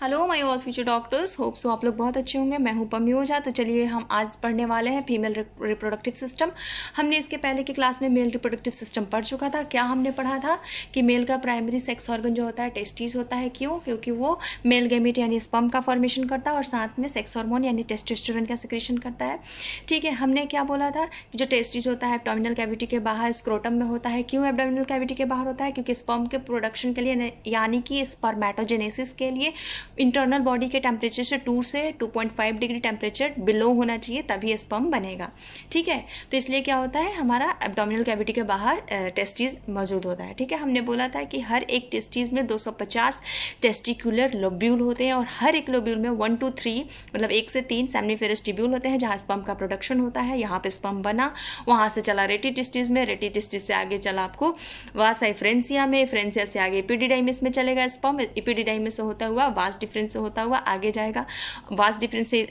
Hello my all future doctors, hope so आप लोग बहुत अच्छे होंगे। मैं हूं पम्मी ओझा। तो चलिए हम आज पढ़ने वाले हैं फीमेल रिप्रोडक्टिव सिस्टम। हमने इसके पहले की क्लास में मेल रिप्रोडक्टिव सिस्टम पढ़ चुका था। क्या हमने पढ़ा था कि मेल का प्राइमरी सेक्स ऑर्गन जो होता है टेस्टिस होता है। क्यों? क्योंकि वो मेल गैमेट यानी स्पर्म का फॉर्मेशन करता है और साथ में सेक्स हार्मोन यानी टेस्टोस्टेरोन का सिक्रेशन करता है। ठीक है, हमने क्या बोला था कि जो टेस्टिस होता है एब्डोमिनल कैविटी के बाहर स्क्रोटम में होता है। क्यों एब्डोमिनल कैविटी के बाहर होता है? क्योंकि स्पर्म के प्रोडक्शन के लिए यानी कि स्पर्मेटोजेनेसिस के लिए इंटरनल बॉडी के टेम्परेचर से 2 से 2.5 डिग्री टेम्परेचर बिलो होना चाहिए, तभी स्पर्म बनेगा। ठीक है, तो इसलिए क्या होता है, हमारा एब्डोमिनल कैविटी के बाहर टेस्टिस मौजूद होता है। ठीक है, हमने बोला था कि हर एक टेस्टिस में 250 टेस्टिकुलर लोब्यूल होते हैं और हर एक लोब्यूल में 1 to 3 मतलब 1 से 3 सेमनीफेरस ट्यूब्यूल होते हैं जहाँ स्पर्म का प्रोडक्शन होता है। यहाँ पे स्पर्म बना, वहाँ से चला रेटी टेस्टिस में, रेटी टेस्टिस से आगे चला आपको वास फ्रेंसिया में, फ्रेंसिया से आगे एपिडिडाइमिस में चलेगा स्पर्म, एपिडिडाइमिस से होता हुआ वास डिफरेंस से होता हुआ आगे जाएगा। वास डिफरेंस से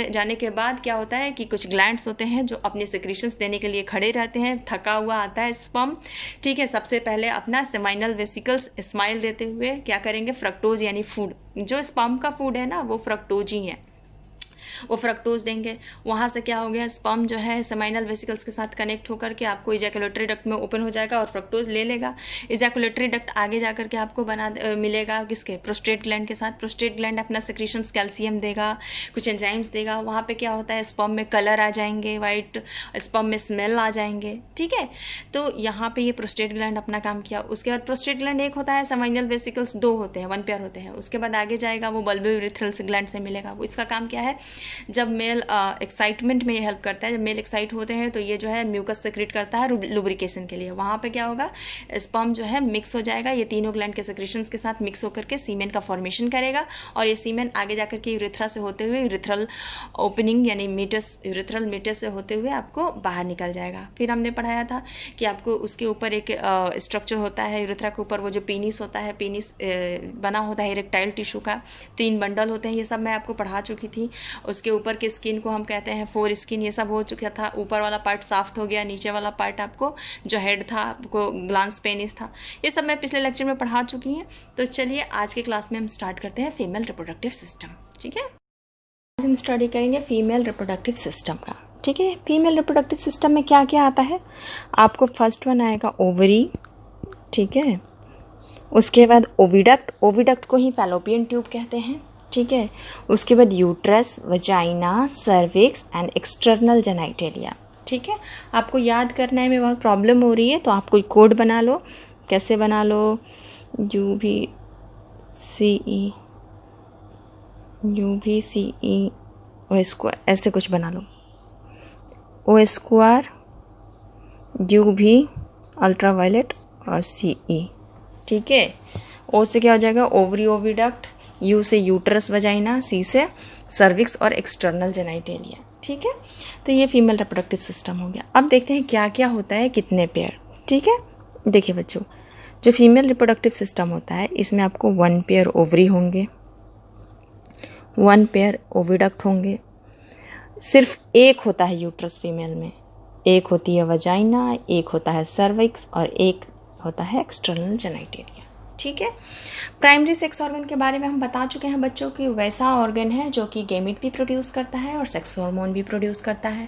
जाने के बाद क्या होता है कि कुछ ग्लैंड्स होते हैं जो अपने सेक्रेशंस देने के लिए खड़े रहते हैं। थका हुआ आता है स्पर्म। ठीक है, सबसे पहले अपना सेमाइनल वेसिकल्स स्माइल देते हुए क्या करेंगे, फ्रक्टोज यानी फूड, जो स्पर्म का फूड है ना वो फ्रक्टोज ही है, वो फ्रक्टोज देंगे। वहाँ से क्या हो गया, स्पर्म जो है सेमाइनल वेसिकल्स के साथ कनेक्ट होकर के आपको इजैकुलेटरी डक्ट में ओपन हो जाएगा और फ्रक्टोज ले लेगा। इजैकुलेटरी डक्ट आगे जाकर के आपको मिलेगा किसके, प्रोस्टेट ग्लैंड के साथ। प्रोस्टेट ग्लैंड अपना सेक्रेशंस कैल्शियम देगा, कुछ एंजाइम्स देगा। वहाँ पे क्या होता है, स्पर्म में कलर आ जाएंगे, वाइट स्पर्म में स्मेल आ जाएंगे। ठीक है, तो यहाँ पे ये प्रोस्टेट ग्लैंड अपना काम किया। उसके बाद प्रोस्टेट ग्लैंड एक होता है, सेमाइनल वेसिकल्स 2 होते हैं, 1 पेयर होते हैं। उसके बाद आगे जाएगा वो बल्बोयूरेथ्रल ग्लैंड से मिलेगा। वो इसका काम क्या है, जब मेल एक्साइटमेंट में ये हेल्प करता है। जब मेल एक्साइट होते हैं तो ये जो है म्यूकस सेक्रेट करता है लुब्रिकेशन के लिए। वहाँ पे क्या होगा, स्पर्म जो है मिक्स हो जाएगा, ये तीनों ग्लैंड के सेक्रेशंस के साथ मिक्स होकर के सीमेन का फॉर्मेशन करेगा और ये सीमेन आगे जाकर के यूरेथ्रा से होते हुए यूरेथ्रल ओपनिंग यानी मीटस, यूरेथ्रल मीटस से होते हुए आपको बाहर निकल जाएगा। फिर हमने पढ़ाया था कि आपको उसके ऊपर एक स्ट्रक्चर होता है यूरेथ्रा के ऊपर, वो जो पीनिस होता है, पीनिस बना होता है इरेक्टाइल टिश्यू का, 3 बंडल होते हैं। ये सब मैं आपको पढ़ा चुकी थी। उसके ऊपर के स्किन को हम कहते हैं 4 स्किन। ये सब हो चुका था। ऊपर वाला पार्ट सॉफ्ट हो गया, नीचे वाला पार्ट आपको जो हेड था आपको ग्लांस पेनिस था। ये सब मैं पिछले लेक्चर में पढ़ा चुकी हूँ। तो चलिए आज के क्लास में हम स्टार्ट करते हैं फीमेल रिप्रोडक्टिव सिस्टम। ठीक है, आज हम स्टडी करेंगे फीमेल रिप्रोडक्टिव सिस्टम का। ठीक है, फीमेल रिप्रोडक्टिव सिस्टम में क्या क्या आता है, आपको फर्स्ट वन आएगा ओवरी। ठीक है, उसके बाद ओविडक्ट, ओविडक्ट को ही फैलोपियन ट्यूब कहते हैं। ठीक है, उसके बाद uterus, vagina, cervix and external genitalia. ठीक है, आपको याद करने में बहुत प्रॉब्लम हो रही है तो आप कोई कोड बना लो। कैसे बना लो, UVCE ओ स्क्वायर, ऐसे कुछ बना लो। ओ स्क्वायर, UV अल्ट्रावायलेट और CE। ठीक है, ओ से क्या हो जाएगा, ओवरी ओविडक्ट, यू से यूट्रस वजाइना, सी से सर्विक्स और एक्सटर्नल जेनाइटेलिया। ठीक है, तो ये फीमेल रिप्रोडक्टिव सिस्टम हो गया। अब देखते हैं क्या क्या होता है, कितने पेयर। ठीक है, देखिए बच्चों, जो फीमेल रिप्रोडक्टिव सिस्टम होता है इसमें आपको 1 पेयर ओवरी होंगे, 1 पेयर ओविडक्ट होंगे, सिर्फ एक होता है यूट्रस फीमेल में, एक होती है वजाइना, एक होता है सर्विक्स और एक होता है एक्सटर्नल जेनाइटेलिया। ठीक है, प्राइमरी सेक्स ऑर्गन के बारे में हम बता चुके हैं बच्चों कि वैसा ऑर्गन है जो कि गैमेट भी प्रोड्यूस करता है और सेक्स हार्मोन भी प्रोड्यूस करता है।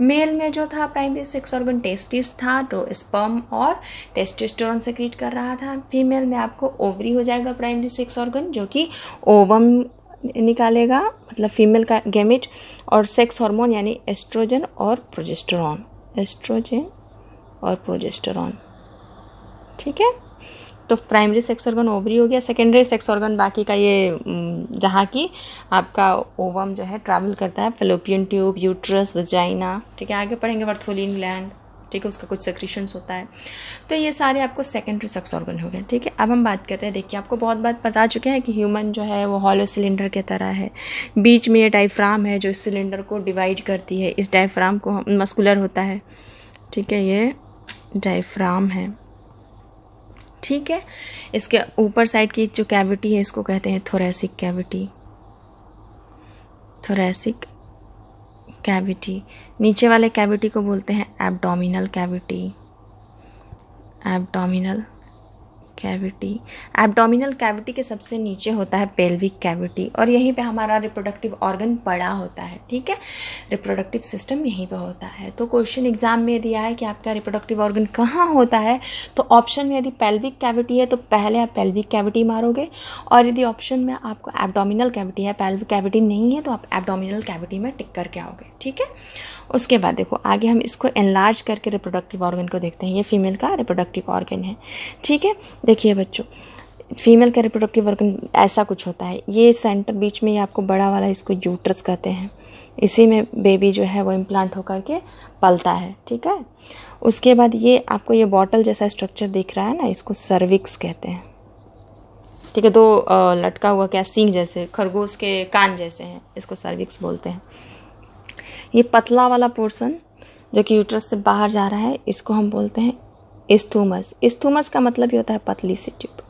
मेल में जो था प्राइमरी सेक्स ऑर्गन टेस्टिस था, तो स्पर्म और टेस्टोस्टेरोन सेक्रेट कर रहा था। फीमेल में आपको ओवरी हो जाएगा प्राइमरी सेक्स ऑर्गन, जो कि ओवम निकालेगा, मतलब फीमेल का गैमेट, और सेक्स हार्मोन यानी एस्ट्रोजन और प्रोजेस्टेरॉन, एस्ट्रोजन और प्रोजेस्टेरॉन। ठीक है, तो प्राइमरी सेक्स ऑर्गन ओवरी हो गया। सेकेंडरी सेक्स ऑर्गन बाकी का ये जहाँ की आपका ओवम जो है ट्रैवल करता है, फैलोपियन ट्यूब, यूट्रस, वजाइना। ठीक है, आगे पढ़ेंगे बर्थोलिन ग्लैंड। ठीक है, उसका कुछ सेक्रेशंस होता है। तो ये सारे आपको सेकेंडरी सेक्स ऑर्गन हो गए। ठीक है, अब हम बात करते हैं, देखिए आपको बहुत बात बता चुके हैं कि ह्यूमन जो है वो हॉलो सिलेंडर की तरह है। बीच में ये डायफ्राम है जो इस सिलेंडर को डिवाइड करती है। इस डायफ्राम को मस्कुलर होता है। ठीक है, ये डायफ्राम है। ठीक है, इसके ऊपर साइड की जो कैविटी है इसको कहते हैं थोरैसिक कैविटी, थोरैसिक कैविटी। नीचे वाले कैविटी को बोलते हैं abdominal cavity, abdominal cavity, abdominal cavity के सबसे नीचे होता है पेल्विक कैविटी, और यहीं पे हमारा रिप्रोडक्टिव ऑर्गन बड़ा होता है। ठीक है, रिप्रोडक्टिव सिस्टम यहीं पे होता है। तो क्वेश्चन एग्जाम में दिया है कि आपका रिप्रोडक्टिव ऑर्गन कहाँ होता है, तो ऑप्शन में यदि पेल्विक कैविटी है तो पहले आप पेल्विक कैविटी मारोगे, और यदि ऑप्शन में आपको एब्डोमिनल कैविटी है, पेल्विक कैविटी नहीं है, तो आप एब्डोमिनल कैविटी में टिक करके आओगे। ठीक है, उसके बाद देखो आगे हम इसको एनलार्ज करके रिप्रोडक्टिव ऑर्गन को देखते हैं। ये फीमेल का रिप्रोडक्टिव ऑर्गन है। ठीक है, देखिए बच्चों, फीमेल का रिप्रोडक्टिव ऑर्गन ऐसा कुछ होता है। ये सेंटर बीच में ये आपको बड़ा वाला, इसको यूट्रस कहते हैं। इसी में बेबी जो है वो इम्प्लांट होकर के पलता है। ठीक है, उसके बाद ये आपको ये बॉटल जैसा स्ट्रक्चर दिख रहा है ना, इसको सर्विक्स कहते हैं। ठीक है, दो लटका हुआ क्या सींग जैसे, खरगोश के कान जैसे हैं, इसको सर्विक्स बोलते हैं। ये पतला वाला पोर्शन जो कि यूट्रस से बाहर जा रहा है, इसको हम बोलते हैं इस्थूमस। इस्थूमस का मतलब ये होता है पतली सी ट्यूब,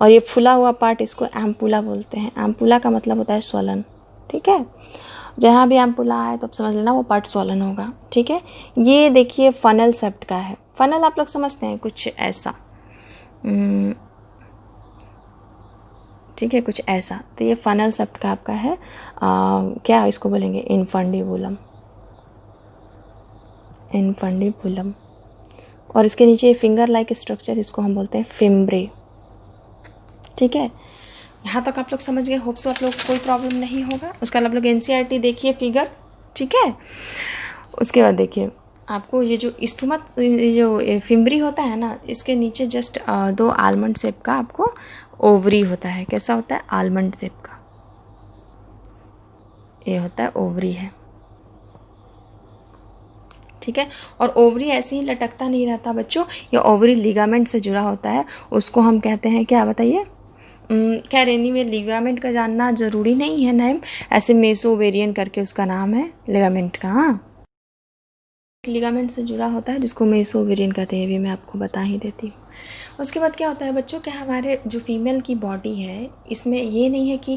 और ये फुला हुआ पार्ट इसको एम्पुला बोलते हैं। एम्पुला का मतलब होता है स्वलन। ठीक है, जहाँ भी एम्पुला आए तो आप समझ लेना वो पार्ट स्वलन होगा। ठीक है, ये देखिए फनल सेप्ट का है। फनल आप लोग समझते हैं कुछ ऐसा, ठीक है, कुछ ऐसा। तो ये फनल सेप्ट का आपका है क्या इसको बोलेंगे, इनफंडिबुलम। इनफंडिबुलम, और इसके नीचे फिंगर लाइक स्ट्रक्चर, इसको हम बोलते हैं फिम्ब्रे। ठीक है, यहाँ तक आप लोग समझ गए। होप सो आप लोग कोई प्रॉब्लम नहीं होगा। उसके बाद आप लोग एनसीईआरटी देखिए फिगर। ठीक है, उसके बाद देखिए आपको ये जो इस्थुमत, जो फिम्ब्री होता है ना, इसके नीचे जस्ट दो आलमंड शेप का आपको ओवरी होता है। कैसा होता है, आलमंड शेप का, ये होता है ओवरी है। ठीक है, और ओवरी ऐसे ही लटकता नहीं रहता बच्चों, ये ओवरी लिगामेंट से जुड़ा होता है। उसको हम कहते हैं क्या, बताइए। खैर एनीवे लिगामेंट का जानना ज़रूरी नहीं है नेम, ऐसे मेसोवेरियन करके उसका नाम है लिगामेंट का। हाँ, लिगामेंट से जुड़ा होता है जिसको मेसोवेरियन कहते हैं, ये भी मैं आपको बता ही देती हूँ। उसके बाद क्या होता है बच्चों, कि हमारे जो फीमेल की बॉडी है, इसमें ये नहीं है कि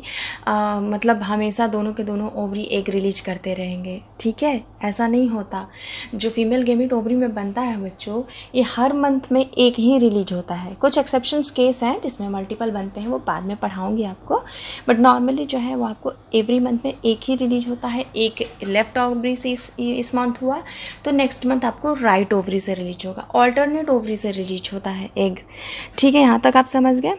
मतलब हमेशा दोनों के दोनों ओवरी एग रिलीज करते रहेंगे। ठीक है, ऐसा नहीं होता। जो फीमेल गेमिट ओवरी में बनता है बच्चों, ये हर मंथ में एक ही रिलीज होता है। कुछ एक्सेप्शंस केस हैं जिसमें मल्टीपल बनते हैं, वो बाद में पढ़ाऊँगी आपको, बट नॉर्मली जो है वो आपको एवरी मंथ में एक ही रिलीज होता है। एक लेफ्ट ओवरी से इस मंथ हुआ तो नेक्स्ट मंथ आपको राइट ओवरी से रिलीज होगा, ऑल्टरनेट ओवरी से रिलीज होता है एग। ठीक है, यहाँ तक आप समझ गए।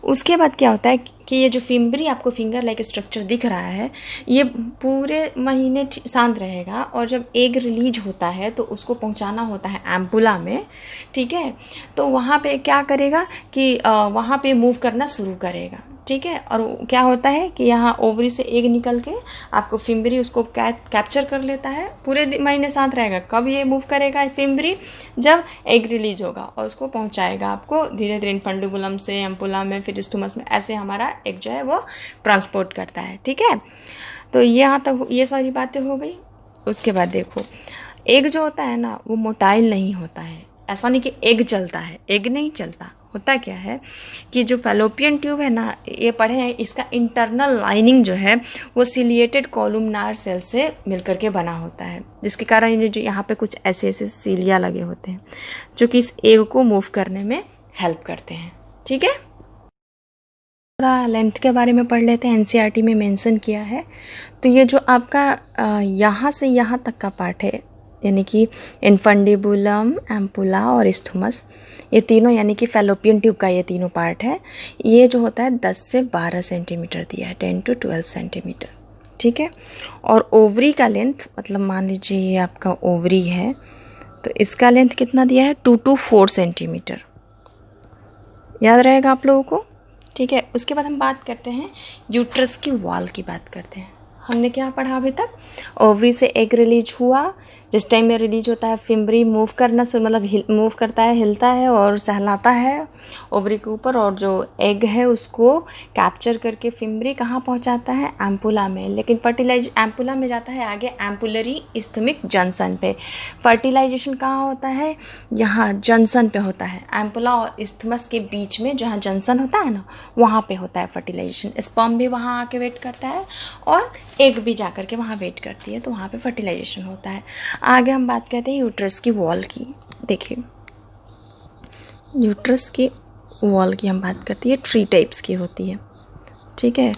उसके बाद क्या होता है कि ये जो फिम्ब्री आपको फिंगर लाइक स्ट्रक्चर दिख रहा है, ये पूरे महीने शांत रहेगा, और जब एग रिलीज होता है तो उसको पहुंचाना होता है एम्पुला में। ठीक है, तो वहाँ पे क्या करेगा कि वहाँ पे मूव करना शुरू करेगा। ठीक है, और क्या होता है कि यहाँ ओवरी से एग निकल के आपको फिम्ब्री उसको कैप्चर कर लेता है। पूरे महीने शांत रहेगा। कब ये मूव करेगा फिम्ब्री, जब एग रिलीज होगा, और उसको पहुँचाएगा आपको धीरे धीरे इनफंडिबुलम से एम्पुला में, फिर स्टोमस में, ऐसे हमारा एग जो है वो ट्रांसपोर्ट करता है। ठीक है, तो यहाँ तक ये सारी बातें हो गई। उसके बाद देखो, एग जो होता है ना वो मोटाइल नहीं होता है। ऐसा नहीं कि एग चलता है, एग नहीं चलता। होता क्या है कि जो फैलोपियन ट्यूब है ना, ये पढ़े हैं, इसका इंटरनल लाइनिंग जो है वो सिलिएटेड कॉलुमनार सेल से मिलकर के बना होता है, जिसके कारण ये जो यहाँ पे कुछ ऐसे ऐसे सीलिया लगे होते हैं जो कि इस एग को मूव करने में हेल्प करते हैं। ठीक है, थोड़ा लेंथ के बारे में पढ़ लेते हैं। एनसीईआरटी में मेंशन किया है। तो ये जो आपका यहाँ से यहाँ तक का पार्ट है, यानी कि इनफंडिबुलम, एम्पुला और इस्थुमस, ये तीनों यानी कि फैलोपियन ट्यूब का ये तीनों पार्ट है। ये जो होता है 10 से 12 सेंटीमीटर दिया है, 10 to 12 सेंटीमीटर। ठीक है, और ओवरी का लेंथ, मतलब मान लीजिए ये आपका ओवरी है तो इसका लेंथ कितना दिया है, 2 to 4 सेंटीमीटर। याद रहेगा आप लोगों को। ठीक है, उसके बाद हम बात करते हैं यूट्रस की वॉल की बात करते हैं। हमने क्या पढ़ा अभी तक, ओवरी से एग रिलीज हुआ, जिस टाइम में रिलीज होता है फिम्ब्री मूव करना मतलब मूव करता है, हिलता है और सहलाता है ओवरी के ऊपर, और जो एग है उसको कैप्चर करके फिम्ब्री कहाँ पहुँचाता है, एम्पुला में। लेकिन एम्पुला में जाता है आगे एम्पुलरी इस्थमिक जंक्शन पे। फर्टिलाइजेशन कहाँ होता है, यहाँ जंक्शन पे होता है, एम्पुला और इस्थमस के बीच में जहाँ जंक्शन होता है ना, वहाँ पे होता है फर्टिलाइजेशन। स्पर्म भी वहाँ आके वेट करता है और एग भी जा करके वहाँ वेट करती है, तो वहाँ पे फर्टिलाइजेशन होता है। आगे हम बात करते हैं यूट्रस की वॉल की। देखिए यूट्रस की वॉल की हम बात करते हैं, 3 टाइप्स की होती है, ठीक है।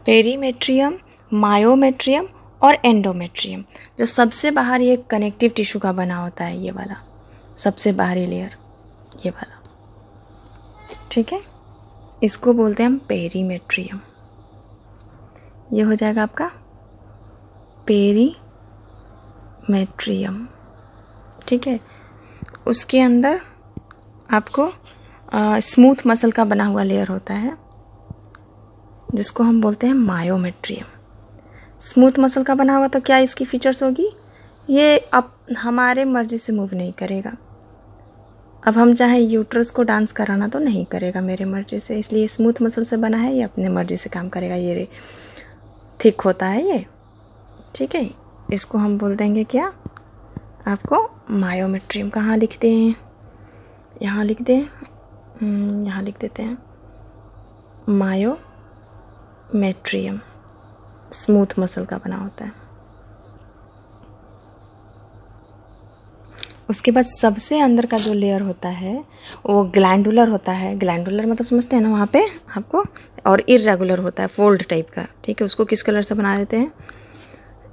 पेरीमेट्रियम, मायोमेट्रियम और एंडोमेट्रियम। जो सबसे बाहर ये कनेक्टिव टिश्यू का बना होता है, ये वाला सबसे बाहरी लेयर, ये वाला, ठीक है, इसको बोलते हैं हम पेरीमेट्रियम। ये हो जाएगा आपका पेरीमेट्रियम, ठीक है। उसके अंदर आपको स्मूथ मसल का बना हुआ लेयर होता है, जिसको हम बोलते हैं मायोमेट्रियम। स्मूथ मसल का बना हुआ, तो क्या इसकी फीचर्स होगी, ये अब हमारे मर्जी से मूव नहीं करेगा। अब हम चाहे यूट्रस को डांस कराना तो नहीं करेगा मेरे मर्जी से, इसलिए स्मूथ मसल से बना है, ये अपने मर्जी से काम करेगा। ये थिक होता है ये, ठीक है। इसको हम बोल देंगे क्या, आपको मायोमेट्रियम। कहाँ लिखते हैं, यहाँ लिख दें, यहाँ लिख देते हैं मायोमेट्रियम, स्मूथ मसल का बना होता है। उसके बाद सबसे अंदर का जो लेयर होता है वो ग्लैंडुलर होता है। ग्लैंडुलर मतलब समझते हैं ना वहाँ पे आपको, और इर्रेगुलर होता है, फोल्ड टाइप का, ठीक है। उसको किस कलर से बना देते हैं,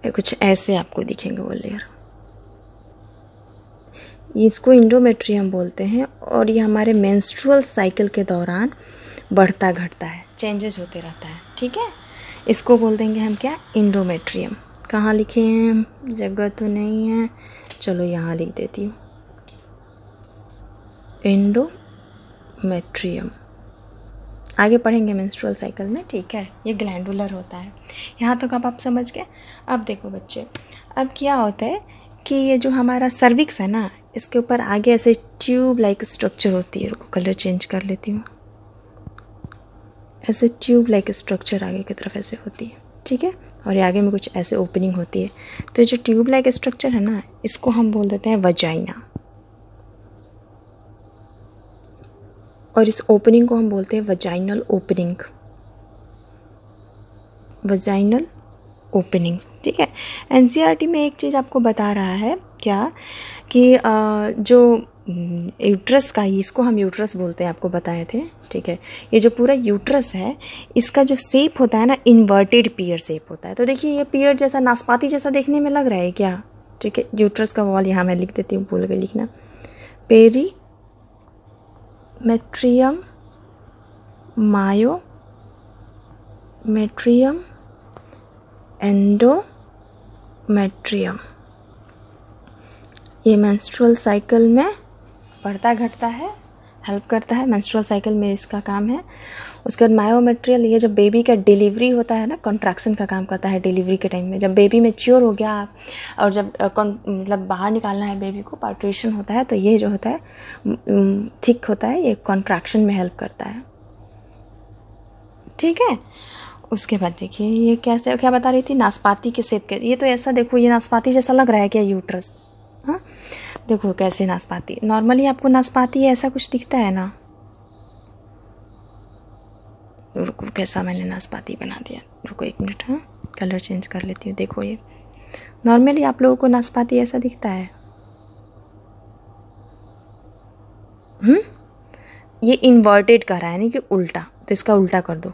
कुछ ऐसे आपको दिखेंगे वो लेयर, इसको इंडोमेट्रियम बोलते हैं। और ये हमारे मेंस्ट्रुअल साइकिल के दौरान बढ़ता घटता है, चेंजेस होते रहता है, ठीक है। इसको बोल देंगे हम क्या, इंडोमेट्रियम। कहाँ लिखे हैं, जगह तो नहीं है, चलो यहाँ लिख देती हूँ, इंडोमेट्रियम। आगे पढ़ेंगे मेंस्ट्रुअल साइकिल में, ठीक है। ये ग्लैंडुलर होता है। यहाँ तक अब आप समझ गए। अब देखो बच्चे, अब क्या होता है कि ये जो हमारा सर्विक्स है ना, इसके ऊपर आगे ऐसे ट्यूब लाइक स्ट्रक्चर होती है। रुको कलर चेंज कर लेती हूँ। ऐसे ट्यूब लाइक स्ट्रक्चर आगे की तरफ ऐसे होती है, ठीक है। और ये आगे में कुछ ऐसे ओपनिंग होती है। तो ये जो ट्यूब लाइक स्ट्रक्चर है ना, इसको हम बोल देते हैं वजाइना, और इस ओपनिंग को हम बोलते हैं वजाइनल ओपनिंग, वजाइनल ओपनिंग, ठीक है। एनसीईआरटी में एक चीज़ आपको बता रहा है क्या, कि जो यूट्रस का, इसको हम यूट्रस बोलते हैं, आपको बताए थे, ठीक है। ये जो पूरा यूट्रस है, इसका जो शेप होता है ना, इन्वर्टेड पियर शेप होता है। तो देखिए ये पियर जैसा, नाशपाती जैसा देखने में लग रहा है क्या, ठीक है। यूट्रस का वॉल यहाँ मैं लिख देती हूँ, भूल गई लिखना, पेरीमेट्रियम, मायोमेट्रियम, एंडोमेट्रियम। ये मेंस्ट्रुअल साइकिल में बढ़ता घटता है, हेल्प करता है, मेंस्ट्रुअल साइकिल में इसका काम है। उसके बाद मायोमेट्रियल, ये जब बेबी का डिलीवरी होता है ना, कॉन्ट्रैक्शन का काम करता है डिलीवरी के टाइम में। जब बेबी मैच्योर हो गया और जब मतलब बाहर निकालना है बेबी को, पार्ट्यूशन होता है, तो ये जो होता है थिक होता है, ये कॉन्ट्रैक्शन में हेल्प करता है, ठीक है। उसके बाद देखिए ये कैसे, क्या बता रही थी, नाशपाती के शेप के। ये तो ऐसा देखो, ये नाशपाती जैसा लग रहा है क्या यूट्रस, हाँ देखो कैसे नाशपाती, नॉर्मली आपको नाशपाती ऐसा कुछ दिखता है ना। रुको कैसा मैंने नाशपाती बना दिया, रुको 1 मिनट, हाँ कलर चेंज कर लेती हूँ। देखो ये नॉर्मली आप लोगों को नाशपाती ऐसा दिखता है, ये इन्वर्टेड कर रहा है, यानी कि उल्टा, तो इसका उल्टा कर दो।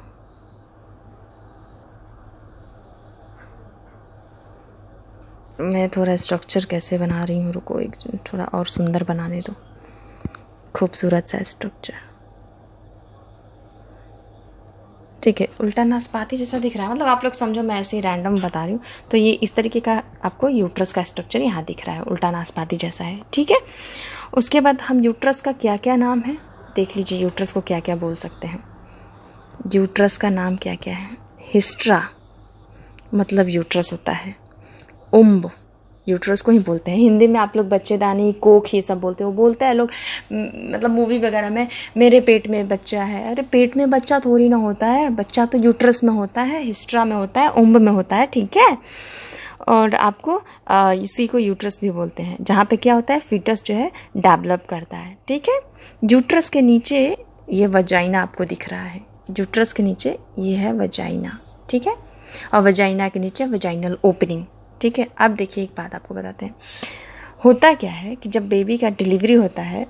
मैं थोड़ा स्ट्रक्चर कैसे बना रही हूँ, रुको एक थोड़ा और सुंदर बनाने दो, खूबसूरत सा स्ट्रक्चर, ठीक है। उल्टा नाशपाती जैसा दिख रहा है, मतलब आप लोग समझो मैं ऐसे ही रैंडम बता रही हूँ। तो ये इस तरीके का आपको यूट्रस का स्ट्रक्चर यहाँ दिख रहा है, उल्टा नाशपाती जैसा है, ठीक है। उसके बाद हम यूट्रस का क्या क्या नाम है देख लीजिए, यूट्रस को क्या क्या बोल सकते हैं। यूट्रस का नाम क्या क्या है, हिस्ट्रा मतलब यूट्रस होता है, उम्ब यूट्रस को ही बोलते हैं। हिंदी में आप लोग बच्चेदानी, कोख ये सब बोलते हो, बोलते हैं लोग मतलब मूवी वगैरह में, मेरे पेट में बच्चा है। अरे पेट में बच्चा थोड़ी ना होता है, बच्चा तो यूट्रस में होता है, हिस्ट्रा में होता है, उम्ब में होता है, ठीक है। और आपको इसी को यूट्रस भी बोलते हैं, जहाँ पे क्या होता है, फीटस जो है डेवलप करता है, ठीक है। यूट्रस के नीचे ये वजाइना आपको दिख रहा है, यूट्रस के नीचे ये है वजाइना, ठीक है। और वजाइना के नीचे वजाइनल ओपनिंग, ठीक है। अब देखिए एक बात आपको बताते हैं, होता क्या है कि जब बेबी का डिलीवरी होता है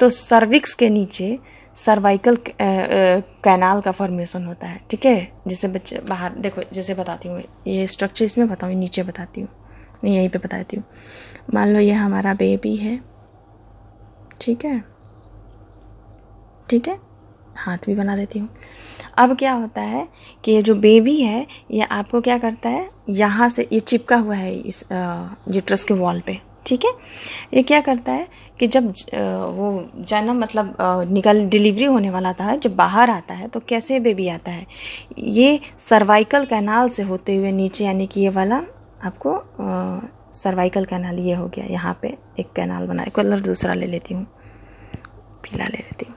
तो सर्विक्स के नीचे सर्वाइकल कैनाल का फॉर्मेशन होता है, ठीक है। जैसे बच्चे बाहर देखो, जैसे बताती हूँ, ये स्ट्रक्चर इसमें बताऊँ, नीचे बताती हूँ, यहीं पे बताती हूँ। मान लो ये हमारा बेबी है, ठीक है, ठीक है, हाथ भी बना देती हूँ। अब क्या होता है कि ये जो बेबी है ये आपको क्या करता है, यहाँ से ये चिपका हुआ है इस यूट्रस के वॉल पे, ठीक है। ये क्या करता है कि जब वो जन्म मतलब डिलीवरी होने वाला था, जब बाहर आता है तो कैसे बेबी आता है, ये सर्वाइकल कैनाल से होते हुए नीचे, यानी कि ये वाला आपको सर्वाइकल कैनाल ये हो गया। यहाँ पे एक कैनाल बना है, कलर दूसरा ले लेती हूँ, पीला ले लेती हूँ।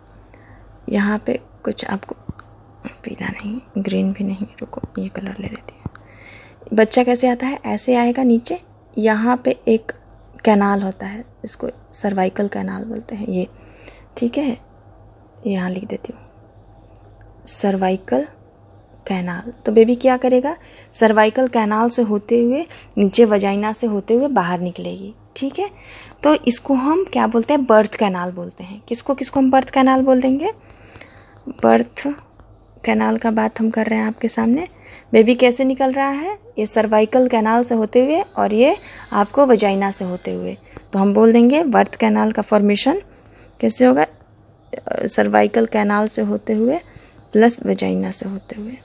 यहाँ पे कुछ आपको पीला नहीं, ग्रीन भी नहीं, रुको ये कलर ले लेती हूँ। बच्चा कैसे आता है, ऐसे आएगा नीचे, यहाँ पे एक कैनाल होता है, इसको सर्वाइकल कैनाल बोलते हैं ये, ठीक है। यहाँ लिख देती हूँ सर्वाइकल कैनाल। तो बेबी क्या करेगा, सर्वाइकल कैनाल से होते हुए नीचे वजाइना से होते हुए बाहर निकलेगी, ठीक है। तो इसको हम क्या बोलते हैं, बर्थ कैनाल बोलते हैं। किसको किसको हम बर्थ कैनाल बोल देंगे, बर्थ कैनाल का बात हम कर रहे हैं आपके सामने। बेबी कैसे निकल रहा है, ये सर्वाइकल कैनाल से होते हुए और ये आपको वजाइना से होते हुए, तो हम बोल देंगे बर्थ कैनाल का फॉर्मेशन कैसे होगा, सर्वाइकल कैनाल से होते हुए प्लस वजाइना से होते हुए,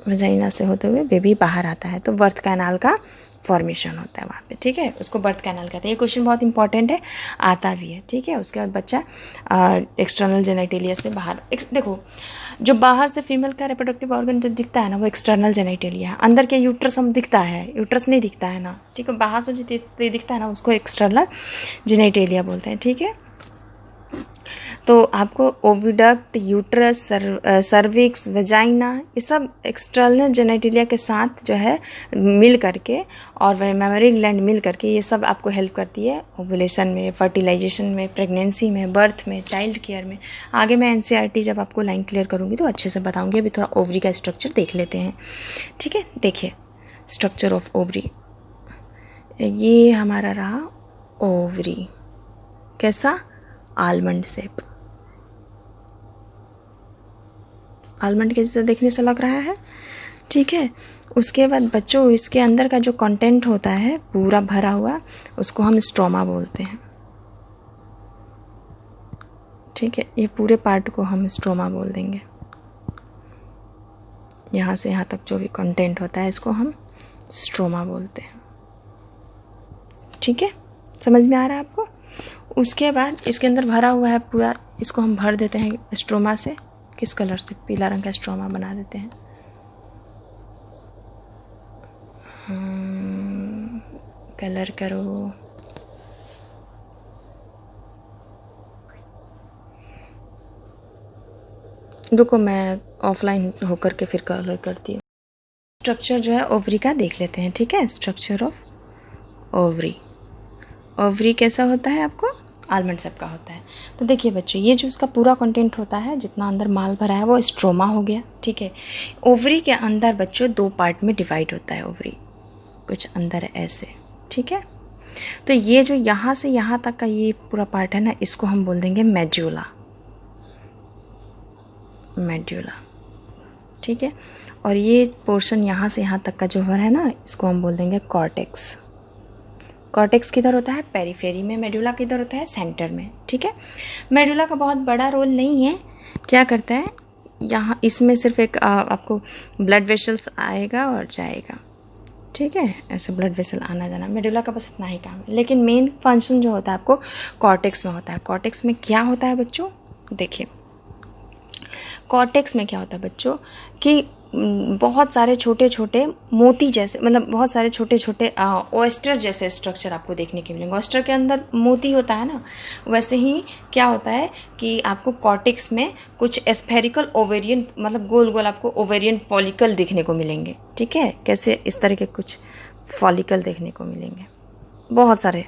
वजाइना से होते हुए बेबी बाहर आता है, तो बर्थ कैनाल का फॉर्मेशन होता है वहाँ पे, ठीक है। उसको बर्थ कैनाल कहते हैं। ये क्वेश्चन बहुत इंपॉर्टेंट है, आता भी है, ठीक है। उसके बाद बच्चा एक्सटर्नल जेनेटेलिया से बाहर, देखो जो बाहर से फीमेल का रिप्रोडक्टिव ऑर्गन जो दिखता है ना, वो एक्सटर्नल जेनेटेलिया है। अंदर के यूट्रस हम दिखता है, यूट्रस नहीं दिखता है ना, ठीक है। बाहर से जो दिखता है ना, उसको एक्सटर्नल जेनेटेलिया बोलते हैं, ठीक है। तो आपको ओविडक्ट, यूट्रस, सर्विक्स, वजाइना, ये सब एक्सटर्नल जेनेटेलिया के साथ जो है मिल करके, और मेमोरी ग्लैंड मिल करके, ये सब आपको हेल्प करती है ओव्यूलेशन में, फर्टिलाइजेशन में, प्रेगनेंसी में, बर्थ में, चाइल्ड केयर में। आगे मैं एनसीईआरटी जब आपको लाइन क्लियर करूँगी तो अच्छे से बताऊँगी। अभी थोड़ा ओवरी का स्ट्रक्चर देख लेते हैं, ठीक है। देखिए स्ट्रक्चर ऑफ ओवरी, ये हमारा रहा ओवरी, कैसा, आलमंड शेप, आलमंड के जैसे देखने से लग रहा है, ठीक है। उसके बाद बच्चों इसके अंदर का जो कंटेंट होता है पूरा भरा हुआ, उसको हम स्ट्रोमा बोलते हैं, ठीक है। ये पूरे पार्ट को हम स्ट्रोमा बोल देंगे। यहाँ से यहाँ तक जो भी कंटेंट होता है इसको हम स्ट्रोमा बोलते हैं, ठीक है। समझ में आ रहा है आपको। उसके बाद इसके अंदर भरा हुआ है पूरा, इसको हम भर देते हैं स्ट्रोमा से। किस कलर से, पीला रंग का स्ट्रोमा बना देते हैं। कलर करो, रुको मैं ऑफलाइन होकर के फिर कलर करती हूँ। स्ट्रक्चर जो है ओवरी का देख लेते हैं, ठीक है। स्ट्रक्चर ऑफ ओवरी, ओवरी कैसा होता है आपको, आलमंड शेप का होता है। तो देखिए बच्चों, ये जो इसका पूरा कंटेंट होता है, जितना अंदर माल भरा है वो स्ट्रोमा हो गया, ठीक है। ओवरी के अंदर बच्चों दो पार्ट में डिवाइड होता है ओवरी, कुछ अंदर ऐसे, ठीक है। तो ये जो यहाँ से यहाँ तक का ये पूरा पार्ट है ना, इसको हम बोल देंगे मेड्यूला, मेड्यूला, ठीक है। और ये पोर्शन यहाँ से यहाँ तक का जो है ना, इसको हम बोल देंगे कॉर्टेक्स। कॉर्टेक्स किधर होता है, पेरिफेरी में। मेडुला किधर होता है, सेंटर में, ठीक है। मेडुला का बहुत बड़ा रोल नहीं है, क्या करता है यहाँ, इसमें सिर्फ एक आपको ब्लड वेसल्स आएगा और जाएगा, ठीक है। ऐसे ब्लड वेसल आना जाना, मेडुला का बस इतना ही काम है। लेकिन मेन फंक्शन जो होता है आपको कॉर्टेक्स में होता है। कॉर्टेक्स में क्या होता है बच्चों, देखिए कॉर्टेक्स में क्या होता है बच्चों कि बहुत सारे छोटे छोटे मोती जैसे, मतलब बहुत सारे छोटे छोटे ऑयस्टर जैसे स्ट्रक्चर आपको देखने के मिलेंगे। ऑयस्टर के अंदर मोती होता है ना, वैसे ही क्या होता है कि आपको कॉर्टेक्स में कुछ स्फेरिकल ओवेरियन, मतलब गोल गोल आपको ओवेरियन फॉलिकल देखने को मिलेंगे, ठीक है। कैसे, इस तरह के कुछ फॉलिकल देखने को मिलेंगे, बहुत सारे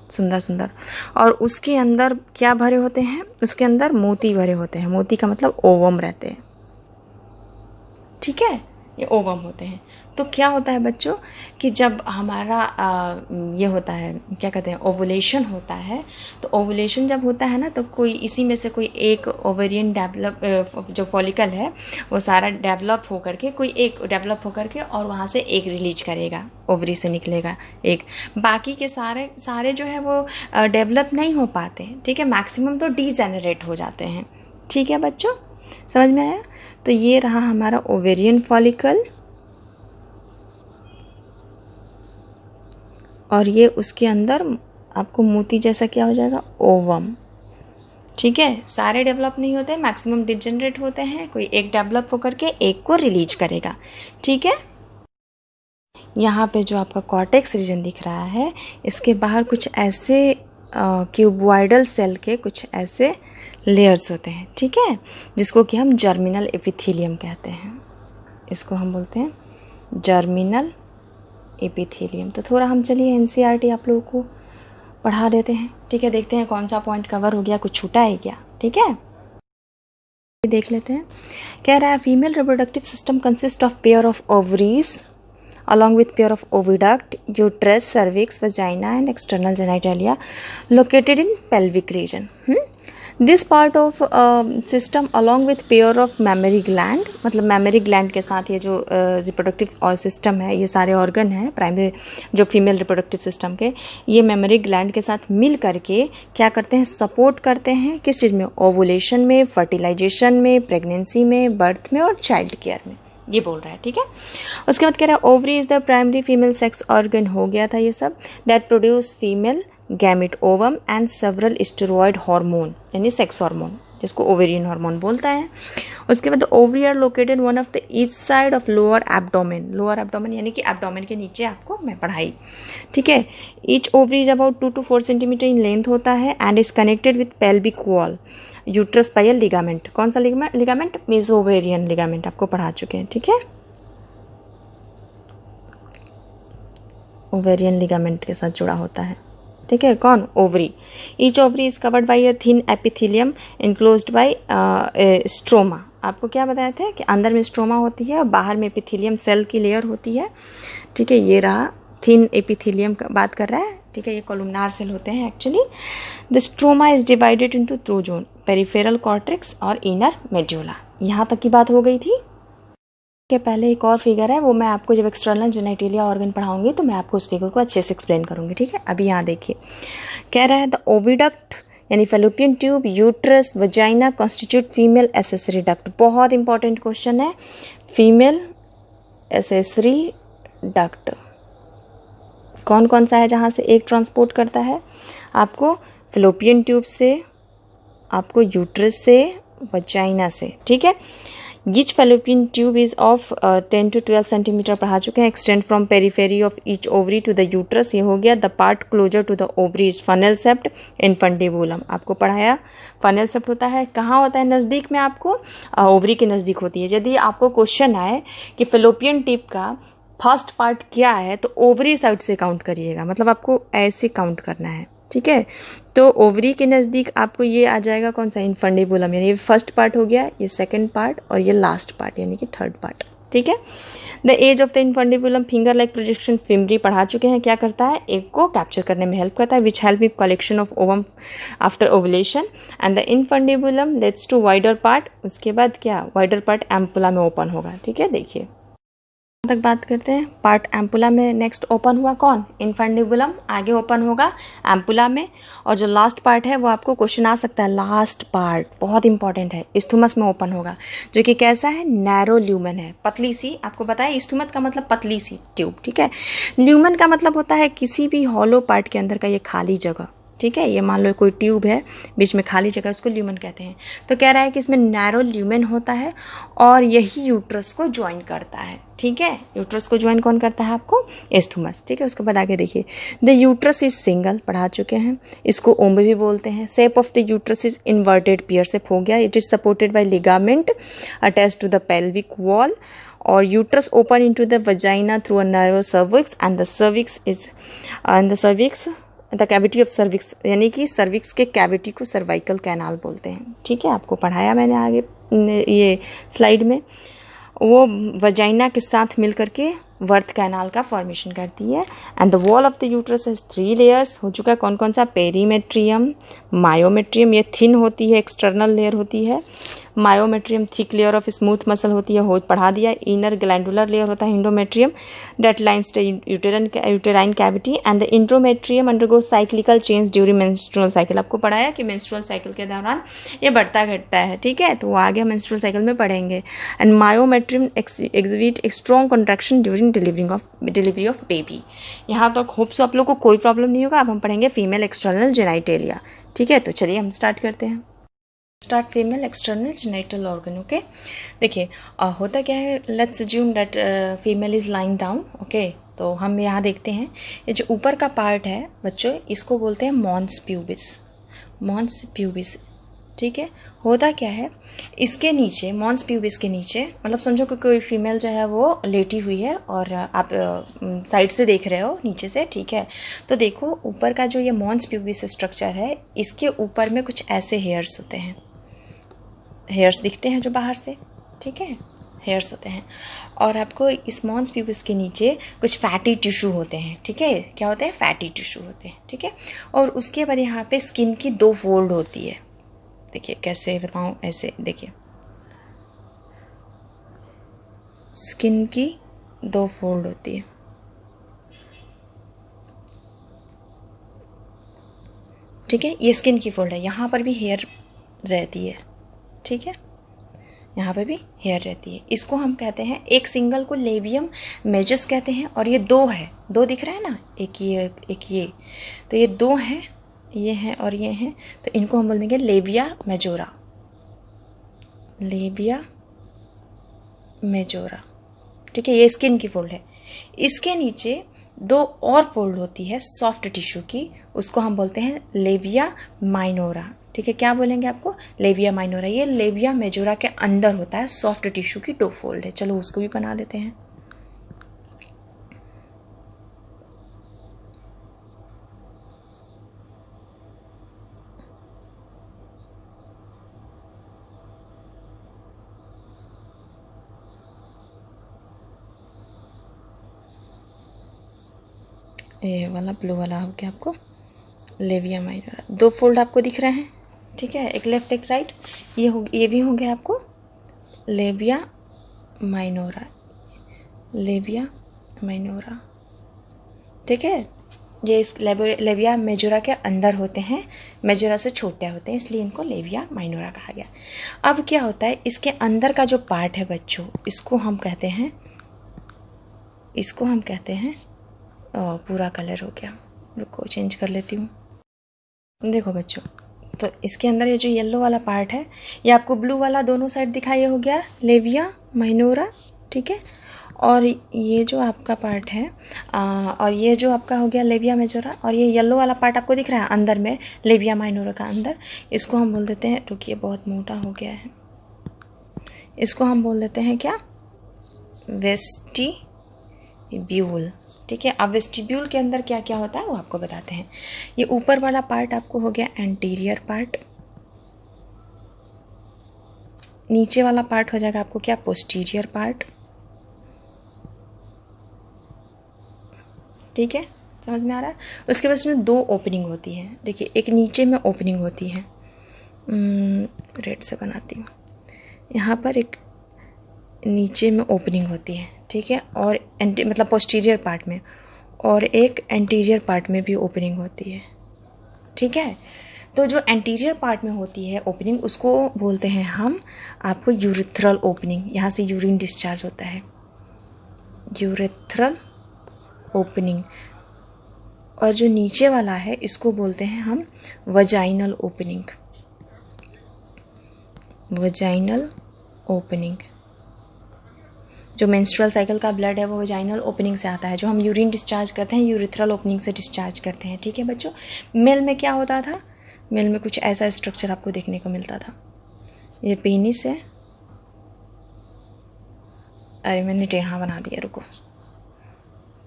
सुंदर सुंदर। और उसके अंदर क्या भरे होते हैं, उसके अंदर मोती भरे होते हैं। मोती का मतलब ओवम रहते हैं, ठीक है। ये ओवम होते हैं। तो क्या होता है बच्चों कि जब हमारा ये होता है, क्या कहते हैं, ओवुलेशन होता है, तो ओवुलेशन जब होता है ना, तो कोई इसी में से कोई एक ओवेरियन डेवलप, जो फॉलिकल है वो सारा डेवलप होकर के, कोई एक डेवलप होकर के और वहाँ से एक रिलीज करेगा, ओवरी से निकलेगा एक। बाकी के सारे जो है वो डेवलप नहीं हो पाते, ठीक है, मैक्सिमम तो डीजेनरेट हो जाते हैं। ठीक है बच्चों, समझ में आया? तो ये रहा हमारा ओवेरियन फॉलिकल, और ये उसके अंदर आपको मोती जैसा क्या हो जाएगा, ओवम। ठीक है, सारे डेवलप नहीं होते, मैक्सिमम डिजेनरेट होते हैं, कोई एक डेवलप होकर के एक को रिलीज करेगा। ठीक है, यहाँ पे जो आपका कॉर्टेक्स रीजन दिख रहा है, इसके बाहर कुछ ऐसे क्यूबॉइडल सेल के कुछ ऐसे लेयर्स होते हैं, ठीक है, जिसको कि हम जर्मिनल एपिथेलियम कहते हैं। इसको हम बोलते हैं जर्मिनल एपिथेलियम। तो थोड़ा हम चलिए एनसीईआरटी आप लोगों को पढ़ा देते हैं। ठीक है, देखते हैं कौन सा पॉइंट कवर हो गया, कुछ छूटा है क्या। ठीक है, देख लेते हैं। कह रहा है female reproductive system consist of pair of ovaries along with pair of oviduct, uterus, cervix, vagina and external genitalia located in pelvic region. This part of system along with pair of mammary gland, मतलब mammary gland के साथ ये जो reproductive system है, ये सारे organ हैं primary जो फीमेल रिप्रोडक्टिव सिस्टम के, ये मेमोरी ग्लैंड के साथ मिल करके क्या करते हैं, सपोर्ट करते हैं किस चीज़ में, ओवुलेशन में, फर्टिलाइजेशन में, प्रेगनेंसी में, बर्थ में और चाइल्ड केयर में, ये बोल रहा है। ठीक है, उसके बाद कह रहा है ovary is the primary female sex organ, हो गया था ये सब, that produce female gamete ovum and several steroid hormone, यानी सेक्स हार्मोन, जिसको ओवेरियन हार्मोन बोलता है। उसके बाद ovary are located one of the each side of lower abdomen, lower abdomen यानी कि एब्डोमेन के नीचे, आपको मैं पढ़ाई। ठीक है, each ovary is about 2 to 4 centimetre in length होता है and is connected with pelvic wall uterus by ligament. कौन सा लिगामेंट, मेसोवेरियन लिगामेंट, आपको पढ़ा चुके हैं। ठीक है, ओवेरियन लिगामेंट के साथ जुड़ा होता है। ठीक है, कौन, ovary. Each ovary is covered by a thin epithelium enclosed bye stroma. आपको क्या बताए थे कि अंदर में स्ट्रोमा होती है और बाहर में एपिथेलियम सेल की लेयर होती है। ठीक है, ये रहा थिन एपिथेलियम का बात कर रहा है। ठीक है, ये कोलुमनार सेल होते हैं actually. The stroma is divided into 2 zone, peripheral cortex और इनर मेड्यूला। यहाँ तक की बात हो गई थी। के पहले एक और फिगर है, वो मैं आपको जब एक्सटर्नल जेनिटलिया ऑर्गन पढ़ाऊंगी तो मैं आपको उस फिगर को अच्छे से एक्सप्लेन करूंगी। ठीक है, अभी यहाँ देखिए, कह रहा है द ओविडक्ट यानी fallopian tube, uterus, vagina constitute female accessory duct. बहुत इंपॉर्टेंट क्वेश्चन है, फीमेल एसेसरी डक्ट कौन कौन सा है जहाँ से एक ट्रांसपोर्ट करता है, आपको फेलोपियन ट्यूब से, आपको यूट्रस से, वजाइना से। ठीक है, Each fallopian tube is of 10 to 12 centimetre पढ़ा चुके हैं, extend from periphery of each ovary to the uterus, ये हो गया। The part closer to the ovary is funnel shaped infundibulum, आपको पढ़ाया। फनल सेप्ट होता है कहाँ होता है, नज़दीक में, आपको ओवरी के नज़दीक होती है। यदि आपको क्वेश्चन आए कि फेलोपियन ट्यूब का फर्स्ट पार्ट क्या है, तो ओवरी साइड से काउंट करिएगा, मतलब आपको ऐसे काउंट करना है। ठीक है, तो ओवरी के नज़दीक आपको ये आ जाएगा कौन सा, इनफंडिबुलम, यानी ये फर्स्ट पार्ट हो गया, ये सेकंड पार्ट और ये लास्ट पार्ट यानी कि थर्ड पार्ट। ठीक है, the edge of the infundibulum finger like projection fimbriae पढ़ा चुके हैं, क्या करता है, एक को कैप्चर करने में हेल्प करता है, which help with collection of ovum after ovulation and the infundibulum lets to wider part. उसके बाद क्या, वाइडर पार्ट एम्पुला में ओपन होगा। ठीक है, देखिए तक बात करते हैं, पार्ट एम्पुला में नेक्स्ट ओपन हुआ कौन, इनफंडिबुलम, आगे ओपन होगा एम्पुला में। और जो लास्ट पार्ट है वो आपको क्वेश्चन आ सकता है, लास्ट पार्ट बहुत इंपॉर्टेंट है, इस्थुमस में ओपन होगा, जो कि कैसा है, नैरो ल्यूमन है, पतली सी। आपको बताया इस्थुमस का मतलब पतली सी ट्यूब। ठीक है, ल्यूमन का मतलब होता है किसी भी हॉलो पार्ट के अंदर का ये खाली जगह। ठीक है, ये मान लो कोई ट्यूब है, बीच में खाली जगह, उसको ल्यूमन कहते हैं। तो कह रहा है कि इसमें नैरो ल्यूमन होता है और यही यूट्रस को ज्वाइन करता है। ठीक है, यूट्रस को ज्वाइन कौन करता है, आपको एस्थुमस। ठीक है, उसके बाद आगे देखिए, द यूट्रस इज सिंगल, पढ़ा चुके हैं, इसको ओम्ब भी बोलते हैं। Shape of the uterus is inverted pear shape हो गया। It is supported by ligament attached to the pelvic wall और uterus open into the vagina through a narrow cervix and the cervix the cavity of cervix, यानी कि cervix के cavity को cervical canal बोलते हैं। ठीक है, आपको पढ़ाया मैंने आगे ये स्लाइड में। वो वजाइना के साथ मिल करके वर्थ कैनाल का फॉर्मेशन करती है। And the wall of the uterus has 3 layers. हो चुका है कौन कौन सा? पेरीमेट्रियम, मायोमेट्रियम, ये थिन होती है, एक्सटर्नल लेयर होती है। Myometrium thick layer of smooth muscle होती है, हो पढ़ा दिया। इनर ग्लैंडुलर लेयर होता है endometrium, that lines the uterine cavity. And the endometrium undergo cyclical change during menstrual cycle. आपको पढ़ाया कि मेंस्ट्रुअल साइकिल के दौरान ये बढ़ता घटता है, ठीक है, तो वो आगे मेंस्ट्रुअल साइकिल में पढ़ेंगे। And myometrium exhibit a strong contraction during delivery of baby. यहाँ तक होप सो आप लोग को कोई प्रॉब्लम नहीं होगा। अब हम पढ़ेंगे फीमेल एक्सटर्नल जेनाइटेलिया, ठीक है, तो चलिए हम स्टार्ट करते हैं। Start female external genital organ. Okay, देखिए होता क्या है, let's assume that female is lying down. Okay, तो हम यहाँ देखते हैं ये जो ऊपर का पार्ट है बच्चों, इसको बोलते हैं मॉन्स प्यूबिस। मॉन्स प्यूबिस, ठीक है। होता क्या है, इसके नीचे मॉन्स प्यूबिस के नीचे, मतलब समझो कि कोई फीमेल जो है वो लेटी हुई है और आप साइड से देख रहे हो नीचे से, ठीक है। तो देखो ऊपर का जो ये मॉन्स प्यूबिस स्ट्रक्चर है, इसके ऊपर में कुछ ऐसे हेयर्स होते हैं, हेयर्स दिखते हैं जो बाहर से, ठीक है, हेयर्स होते हैं। और आपको इस मॉन्स प्यूबिस के नीचे कुछ फैटी टिश्यू होते हैं, ठीक है। क्या होते हैं? फैटी टिश्यू होते हैं, ठीक है। और उसके बाद यहाँ पे स्किन की 2 फोल्ड होती है। देखिए कैसे बताऊँ, ऐसे देखिए, स्किन की 2 फोल्ड होती है, ठीक है। ये स्किन की फोल्ड है, यहाँ पर भी हेयर रहती है, ठीक है, यहाँ पे भी हेयर रहती है। इसको हम कहते हैं, एक सिंगल को लेवियम मेजस कहते हैं, और ये 2 है, 2 दिख रहा है ना, एक ये, तो ये 2 हैं, ये हैं और ये हैं, तो इनको हम बोल देंगे लेविया मेजोरा, लेविया मेजोरा, ठीक है। ये स्किन की फोल्ड है। इसके नीचे 2 और फोल्ड होती है सॉफ्ट टिश्यू की, उसको हम बोलते हैं लेविया माइनोरा, ठीक है। क्या बोलेंगे आपको? Labia minora. ये लेविया मेजोरा के अंदर होता है, सॉफ्ट टिश्यू की 2 फोल्ड है। चलो उसको भी बना देते हैं। ये वाला ब्लू वाला हो गया आपको लेविया माइनोरा। 2 फोल्ड आपको दिख रहे हैं, ठीक है, एक लेफ्ट एक राइट। ये भी हो गया आपको लेविया माइनोरा, लेविया माइनोरा, ठीक है। ये इस लेविया मेजोरा के अंदर होते हैं, मेजोरा से छोटे होते हैं, इसलिए इनको लेविया माइनोरा कहा गया। अब क्या होता है, इसके अंदर का जो पार्ट है बच्चों, इसको हम कहते हैं, पूरा कलर हो गया, रुको चेंज कर लेती हूँ। देखो बच्चों, तो इसके अंदर ये जो येलो वाला पार्ट है, ये आपको ब्लू वाला दोनों साइड दिखाई हो गया लेविया माइनोरा, ठीक है। और ये जो आपका पार्ट है और ये जो आपका हो गया लेविया मेजोरा, और ये येलो वाला पार्ट आपको दिख रहा है अंदर में लेविया माइनोरा का अंदर, इसको हम बोल देते हैं, रुकिए बहुत मोटा हो गया है, इसको हम बोल देते हैं क्या? वेस्टिब्यूल, ठीक है। अब वेस्टिब्यूल के अंदर क्या क्या होता है वो आपको बताते हैं। ये ऊपर वाला पार्ट आपको हो गया एंटीरियर पार्ट, नीचे वाला पार्ट हो जाएगा आपको क्या? पोस्टीरियर पार्ट, ठीक है, समझ में आ रहा है। उसके बाद इसमें 2 ओपनिंग होती है, देखिए एक नीचे में ओपनिंग होती है, रेड से बनाती हूँ, यहाँ पर एक नीचे में ओपनिंग होती है, ठीक है, और मतलब पोस्टीरियर पार्ट में, और एक एंटीरियर पार्ट में भी ओपनिंग होती है, ठीक है। तो जो एंटीरियर पार्ट में होती है ओपनिंग, उसको बोलते हैं हम आपको यूरिथ्रल ओपनिंग, यहाँ से यूरिन डिस्चार्ज होता है, यूरिथ्रल ओपनिंग। और जो नीचे वाला है इसको बोलते हैं हम वजाइनल ओपनिंग, वजाइनल ओपनिंग। जो मेंस्ट्रुअल साइकिल का ब्लड है वो वजाइनल ओपनिंग से आता है, जो हम यूरिन डिस्चार्ज करते हैं यूरिथ्रल ओपनिंग से डिस्चार्ज करते हैं, ठीक है बच्चों। मेल में क्या होता था? मेल में कुछ ऐसा स्ट्रक्चर आपको देखने को मिलता था, ये पेनिस है, अरे मैंने यहाँ बना दिया, रुको,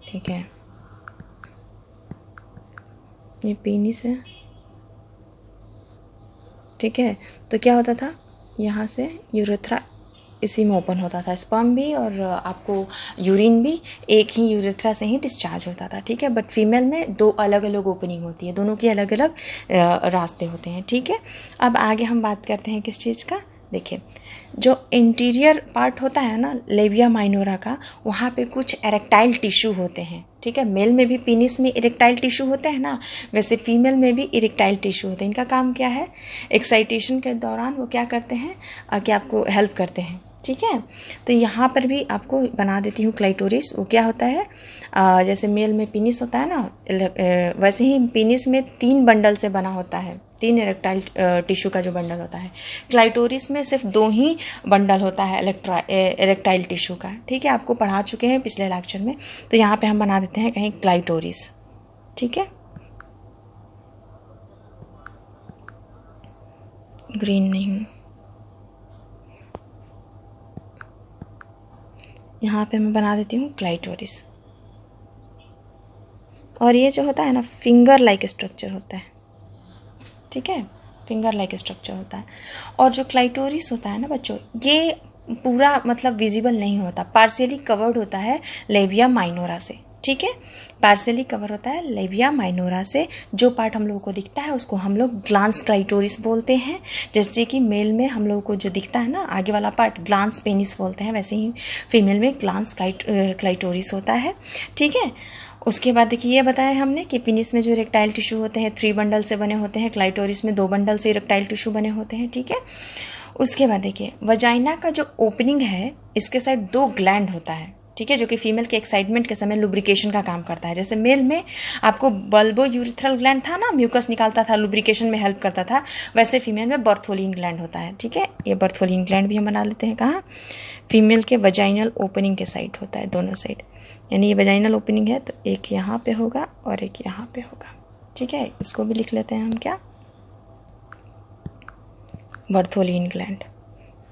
ठीक है, ये पेनिस है, ठीक है। तो क्या होता था, यहाँ से यूरेथ्रा इसी में ओपन होता था, स्पर्म भी और आपको यूरिन भी एक ही यूरेथ्रा से ही डिस्चार्ज होता था, ठीक है। बट फीमेल में 2 अलग अलग ओपनिंग होती है, दोनों की अलग अलग रास्ते होते हैं, ठीक है। अब आगे हम बात करते हैं किस चीज़ का। देखिए, जो इंटीरियर पार्ट होता है ना लेबिया माइनोरा का, वहाँ पे कुछ एरेक्टाइल टिश्यू होते हैं, ठीक है। मेल में भी पीनिस में इरेक्टाइल टिश्यू होते हैं ना, वैसे फीमेल में भी इरेक्टाइल टिश्यू होते हैं। इनका काम क्या है, एक्साइटेशन के दौरान वो क्या करते हैं कि आपको हेल्प करते हैं, ठीक है। तो यहाँ पर भी आपको बना देती हूँ क्लाइटोरिस। वो क्या होता है, जैसे मेल में पीनिस होता है ना, वैसे ही पीनिस में 3 बंडल से बना होता है, 3 इरेक्टाइल टिश्यू का जो बंडल होता है। क्लाइटोरिस में सिर्फ 2 ही बंडल होता है इरेक्टाइल टिश्यू का, ठीक है। आपको पढ़ा चुके हैं पिछले लेक्चर में। तो यहाँ पे हम बना देते हैं कहीं क्लाइटोरिस, ठीक है। ग्रीन नहीं, यहाँ पे मैं बना देती हूँ क्लाइटोरिस। और ये जो होता है ना, फिंगर लाइक स्ट्रक्चर होता है, ठीक है, फिंगर लाइक स्ट्रक्चर होता है। और जो क्लाइटोरिस होता है ना बच्चों, ये पूरा मतलब विजिबल नहीं होता, पार्शियली कवर्ड होता है लेबिया माइनोरा से, ठीक है। पार्शियली कवर होता है लेबिया माइनोरा से। जो पार्ट हम लोगों को दिखता है उसको हम लोग ग्लांस क्लाइटोरिस बोलते हैं। जैसे कि मेल में हम लोगों को जो दिखता है ना आगे वाला पार्ट, ग्लांस पेनिस बोलते हैं, वैसे ही फीमेल में ग्लांस क्लाइटोरिस होता है, ठीक है। उसके बाद देखिए, ये बताया हमने कि पेनिस में जो इरेक्टाइल टिश्यू होते हैं 3 बंडल से बने होते हैं, क्लाइटोरिस में 2 बंडल से इरेक्टाइल टिश्यू बने होते हैं, ठीक है। उसके बाद देखिए, वजाइना का जो ओपनिंग है इसके साइड 2 ग्लैंड होता है, ठीक है, जो कि फीमेल के एक्साइटमेंट के समय लुब्रिकेशन का काम करता है। जैसे मेल में आपको बल्बो यूरिथ्रल ग्लैंड था ना, म्यूकस निकालता था, लुब्रिकेशन में हेल्प करता था, वैसे फीमेल में बर्थोलिन ग्लैंड होता है, ठीक है। ये बर्थोलिन ग्लैंड भी हम बना लेते हैं कहाँ, फीमेल के वजाइनल ओपनिंग के साइड होता है, दोनों साइड। यानी ये वजाइनल ओपनिंग है तो एक यहाँ पे होगा और एक यहाँ पे होगा, ठीक है। इसको भी लिख लेते हैं हम, क्या, बर्थोलिन ग्लैंड।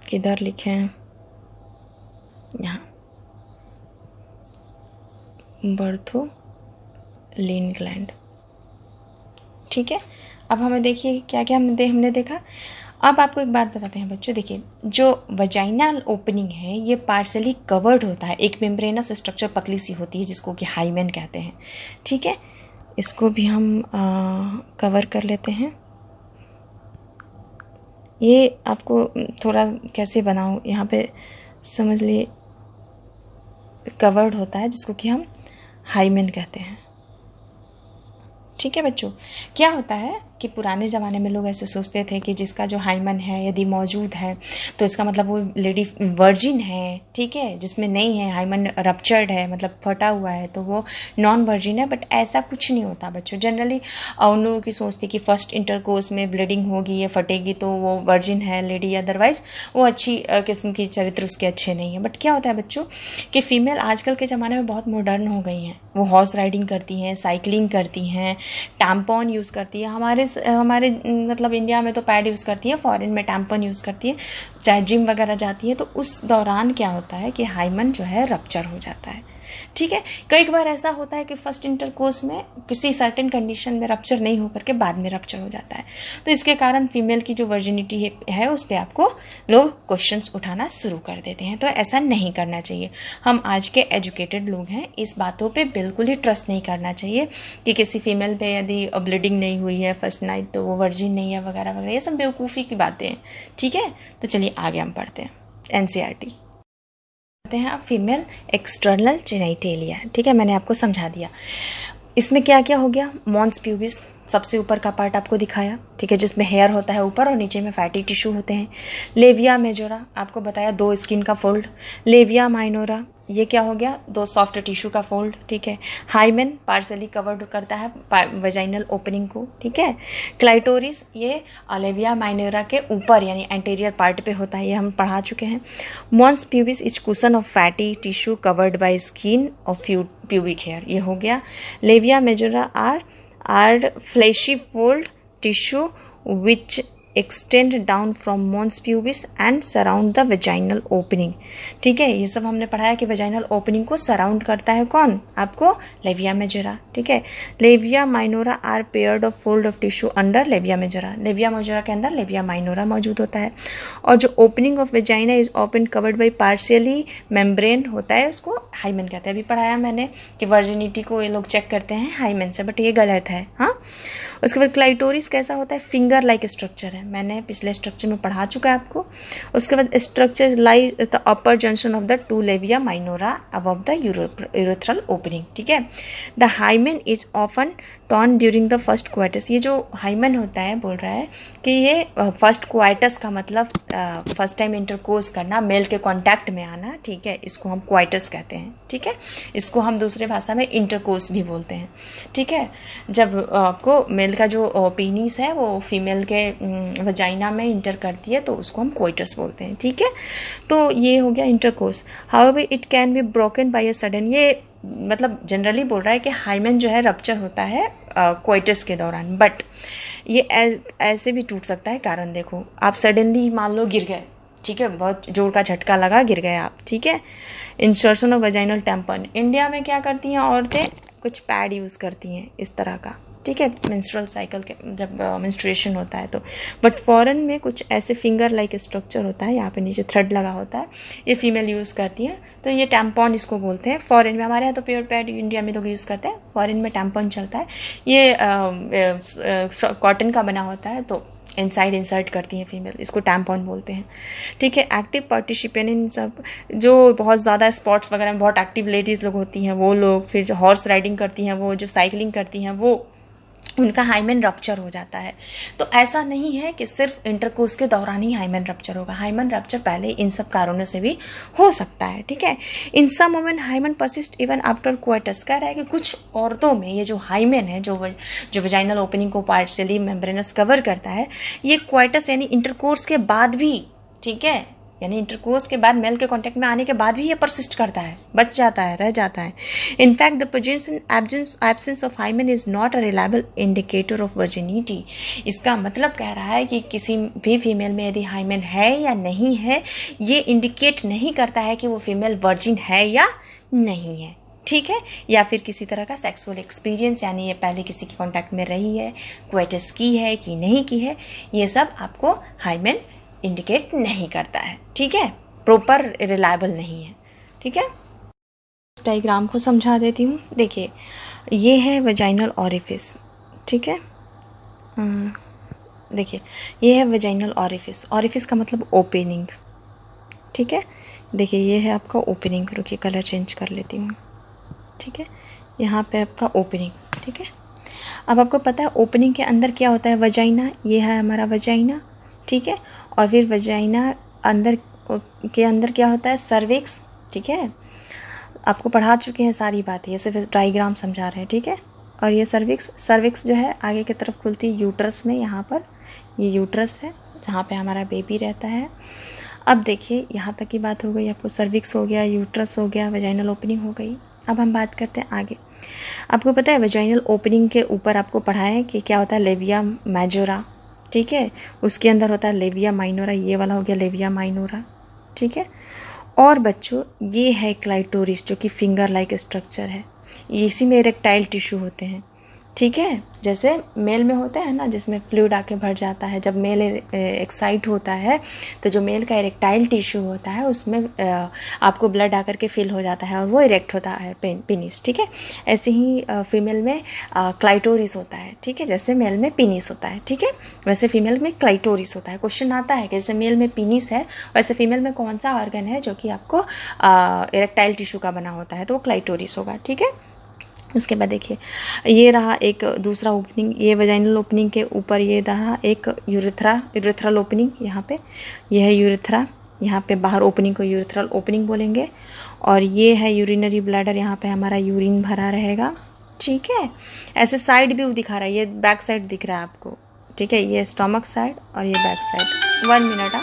किधर लिखे हैं, यहाँ, बर्थोलिन ग्लैंड, ठीक है। अब हमें देखिए क्या क्या हमने देखा। अब आपको एक बात बताते हैं बच्चों, देखिए, जो वजाइनल ओपनिंग है ये पार्शियली कवर्ड होता है, एक मेम्ब्रेनस स्ट्रक्चर पतली सी होती है जिसको कि हाइमेन कहते हैं, ठीक है। इसको भी हम कवर कर लेते हैं। ये आपको थोड़ा कैसे बनाऊँ, यहाँ पे समझ लिए, कवर्ड होता है जिसको कि हम हाइमेन कहते हैं, ठीक है बच्चों। क्या होता है कि पुराने ज़माने में लोग ऐसे सोचते थे कि जिसका जो हाइमन है यदि मौजूद है तो इसका मतलब वो लेडी वर्जिन है, ठीक है। जिसमें नहीं है, हाइमन रप्चर्ड है, मतलब फटा हुआ है, तो वो नॉन वर्जिन है। बट ऐसा कुछ नहीं होता बच्चों। जनरली उन लोगों की सोच थी कि फर्स्ट इंटरकोर्स में ब्लीडिंग होगी या फटेगी तो वो वर्जिन है लेडी, अदरवाइज वो अच्छी किस्म की चरित्र उसके अच्छे नहीं है। बट क्या होता है बच्चों कि फीमेल आजकल के ज़माने में बहुत मॉडर्न हो गई हैं। वो हॉर्स राइडिंग करती हैं, साइकिलिंग करती हैं, टैम्पॉन यूज़ करती है। हमारे मतलब इंडिया में तो पैड यूज़ करती है, फॉरेन में टैम्पॉन यूज़ करती है, चाहे जिम वगैरह जाती है। तो उस दौरान क्या होता है कि हाइमन जो है रप्चर हो जाता है, ठीक है। कई बार ऐसा होता है कि फर्स्ट इंटरकोर्स में किसी सर्टेन कंडीशन में रप्चर नहीं होकर के बाद में रप्चर हो जाता है। तो इसके कारण फीमेल की जो वर्जिनिटी है उस पर आपको लोग क्वेश्चंस उठाना शुरू कर देते हैं। तो ऐसा नहीं करना चाहिए। हम आज के एजुकेटेड लोग हैं, इस बातों पे बिल्कुल ही ट्रस्ट नहीं करना चाहिए कि किसी फीमेल पे यदि ब्लीडिंग नहीं हुई है फर्स्ट नाइट तो वो वर्जिन नहीं है वगैरह वगैरह। ये सब बेवकूफ़ी की बातें हैं, ठीक है। तो चलिए आगे हम पढ़ते हैं। NCERT हैं आप फीमेल एक्सटर्नल जेनिटेलिया, ठीक है, मैंने आपको समझा दिया। इसमें क्या क्या हो गया, मॉन्स प्यूबिस सबसे ऊपर का पार्ट आपको दिखाया, ठीक है, जिसमें हेयर होता है ऊपर और नीचे में फैटी टिश्यू होते हैं। लेविया मेजोरा आपको बताया 2 स्किन का फोल्ड। लेविया माइनोरा ये क्या हो गया, 2 सॉफ्ट टिश्यू का फोल्ड, ठीक है। हाइमेन पार्शियली कवर्ड करता है वेजाइनल ओपनिंग को, ठीक है। क्लाइटोरिस ये लेविया माइनोरा के ऊपर यानी एंटीरियर पार्ट पे होता है, ये हम पढ़ा चुके हैं। Mons pubis is cushion of fatty tissue covered by skin of pubic hair, ये हो गया। Labia majora are fleshy fold tissue which extend down from mons pubis and surround the vaginal opening. ठीक है, ये सब हमने पढ़ाया कि वेजाइनल ओपनिंग को सराउंड करता है कौन, आपको लेविया मेजोरा। ठीक है, labia minora are paired of fold of tissue under labia majora. Labia majora के अंदर लेविया माइनोरा मौजूद होता है। और जो opening of vagina is open covered by partially membrane होता है, उसको हाइमेन कहते हैं। अभी पढ़ाया मैंने कि वर्जिनिटी को ये लोग चेक करते हैं हाइमेन से, बट ये गलत है। हाँ, उसके बाद क्लाइटोरिस कैसा होता है, फिंगर लाइक स्ट्रक्चर है, मैंने पिछले स्ट्रक्चर में पढ़ा चुका है आपको। उसके बाद structure lie the upper junction of the two labia minora above the urethral opening. ठीक है, the hymen is often torn during the first coitus. ये जो हाइमेन होता है, बोल रहा है कि ये फर्स्ट क्वाइटस का मतलब फर्स्ट टाइम इंटरकोर्स करना, मेल के कांटेक्ट में आना। ठीक है, इसको हम क्वाइटस कहते हैं। ठीक है, इसको हम दूसरे भाषा में इंटरकोर्स भी बोलते हैं। ठीक है, जब आपको मेल का जो पीनिस है वो फीमेल के वजाइना में इंटर करती है तो उसको हम क्वाइटस बोलते हैं। ठीक है, तो ये हो गया intercourse. However it can be broken by a sudden, ये मतलब जनरली बोल रहा है कि हाइमेन जो है रप्चर होता है क्वाइटस के दौरान, बट ये ऐसे भी टूट सकता है। कारण देखो, आप सडनली मान लो गिर गए, ठीक है, बहुत जोर का झटका लगा, गिर गए आप। ठीक है, insertion of vaginal tampon. India में क्या करती हैं औरतें, कुछ पैड यूज़ करती हैं इस तरह का। ठीक है, मेंस्ट्रुअल साइकिल के जब मेंस्ट्रुएशन होता है तो। बट फॉरेन में कुछ ऐसे फिंगर लाइक स्ट्रक्चर होता है, यहाँ पे नीचे थ्रेड लगा होता है, ये फीमेल यूज़ करती है, तो ये टैम्पॉन इसको बोलते हैं। फॉरेन में, हमारे यहाँ तो प्योर पैड इंडिया में लोग यूज़ करते हैं, फॉरेन में टैम्पॉन चलता है। ये कॉटन का बना होता है, तो इनसाइड इंसर्ट करती हैं फीमेल, इसको टैम्पॉन बोलते हैं। ठीक है, एक्टिव पार्टिसिपेंट इन सब, जो बहुत ज़्यादा स्पोर्ट्स वगैरह में बहुत एक्टिव लेडीज़ लोग होती हैं वो लोग, फिर जो हॉर्स राइडिंग करती हैं वो, जो साइकिलिंग करती हैं वो, उनका हाइमेन रप्चर हो जाता है। तो ऐसा नहीं है कि सिर्फ इंटरकोर्स के दौरान ही हाइमेन रप्चर होगा, हाइमेन रप्चर पहले इन सब कारणों से भी हो सकता है। ठीक है, in some women hymen persist even after coitus. कह रहा है कि कुछ औरतों में ये जो हाइमेन है, जो वेजाइनल ओपनिंग को पार्शियली मेम्ब्रेनस कवर करता है, ये क्वाइटस यानी इंटरकोर्स के बाद भी, ठीक है, यानी इंटरकोर्स के बाद मेल के कांटेक्ट में आने के बाद भी ये परसिस्ट करता है, बच जाता है, रह जाता है। In fact the presence and absence of hymen is not a reliable indicator of virginity. इसका मतलब कह रहा है कि किसी भी फीमेल में यदि हाइमेन है या नहीं है, ये इंडिकेट नहीं करता है कि वो फीमेल वर्जिन है या नहीं है। ठीक है, या फिर किसी तरह का सेक्सुअल एक्सपीरियंस, यानी ये पहले किसी के कांटेक्ट में रही है, क्वाइटस की है कि नहीं की है, ये सब आपको हाइमेन इंडिकेट नहीं करता है। ठीक है, प्रॉपर रिलायबल नहीं है। ठीक है, इस डायग्राम को समझा देती हूँ। देखिए, ये है वेजाइनल ऑरिफिस। ठीक है, देखिए ये है वेजाइनल ऑरिफिस। ऑरिफिस का मतलब ओपनिंग। ठीक है, देखिए ये है आपका ओपनिंग। रुकिए, कलर चेंज कर लेती हूँ। ठीक है, यहाँ पे आपका ओपनिंग। ठीक है, अब आपको पता है ओपनिंग के अंदर क्या होता है, वजाइना। ये है हमारा वजाइना। ठीक है, और फिर वजाइना अंदर के अंदर क्या होता है, सर्विक्स। ठीक है, आपको पढ़ा चुके हैं सारी बातें, ये सिर्फ डायग्राम समझा रहे हैं। ठीक है, और ये सर्विक्स जो है आगे की तरफ खुलती है यूट्रस में। यहाँ पर ये यूट्रस है जहाँ पे हमारा बेबी रहता है। अब देखिए, यहाँ तक की बात हो गई, आपको सर्विक्स हो गया, यूट्रस हो गया, वेजाइनल ओपनिंग हो गई। अब हम बात करते हैं आगे। आपको पता है वेजाइनल ओपनिंग के ऊपर आपको पढ़ा है कि क्या होता है, लेविया मेजोरा। ठीक है, उसके अंदर होता है लेविया माइनोरा। ये वाला हो गया लेविया माइनोरा। ठीक है, और बच्चों ये है क्लाइटोरिस, जो कि फिंगर लाइक स्ट्रक्चर है। इसी में इरेक्टाइल टिश्यू होते हैं। ठीक है, जैसे मेल में होता है ना, जिसमें फ्लूइड आके भर जाता है। जब मेल एक्साइट होता है तो जो मेल का इरेक्टाइल टिश्यू होता है उसमें आपको ब्लड आकर के फिल हो जाता है और वो इरेक्ट होता है पेनिस। ठीक है, ऐसे ही फीमेल में क्लाइटोरिस होता है। ठीक है, जैसे मेल में पेनिस होता है। ठीक है, वैसे फीमेल में क्लाइटोरिस होता है। क्वेश्चन आता है कि जैसे मेल में पेनिस है, वैसे फीमेल में कौन सा ऑर्गन है जो कि आपको इरेक्टाइल टिश्यू का बना होता है, तो वो क्लाइटोरिस होगा। ठीक है, उसके बाद देखिए ये रहा एक दूसरा ओपनिंग। ये वेजाइनल ओपनिंग के ऊपर ये रहा एक यूरेथ्रल ओपनिंग। यहाँ पे ये है यूरेथ्रा, यहाँ पे बाहर ओपनिंग को यूरेथ्रल ओपनिंग बोलेंगे। और ये है यूरिनरी ब्लैडर, यहाँ पे हमारा यूरिन भरा रहेगा। ठीक है, ऐसे साइड व्यू दिखा रहा है, ये बैक साइड दिख रहा है आपको। ठीक है, ये स्टमक साइड और ये बैक साइड। 1 मिनट।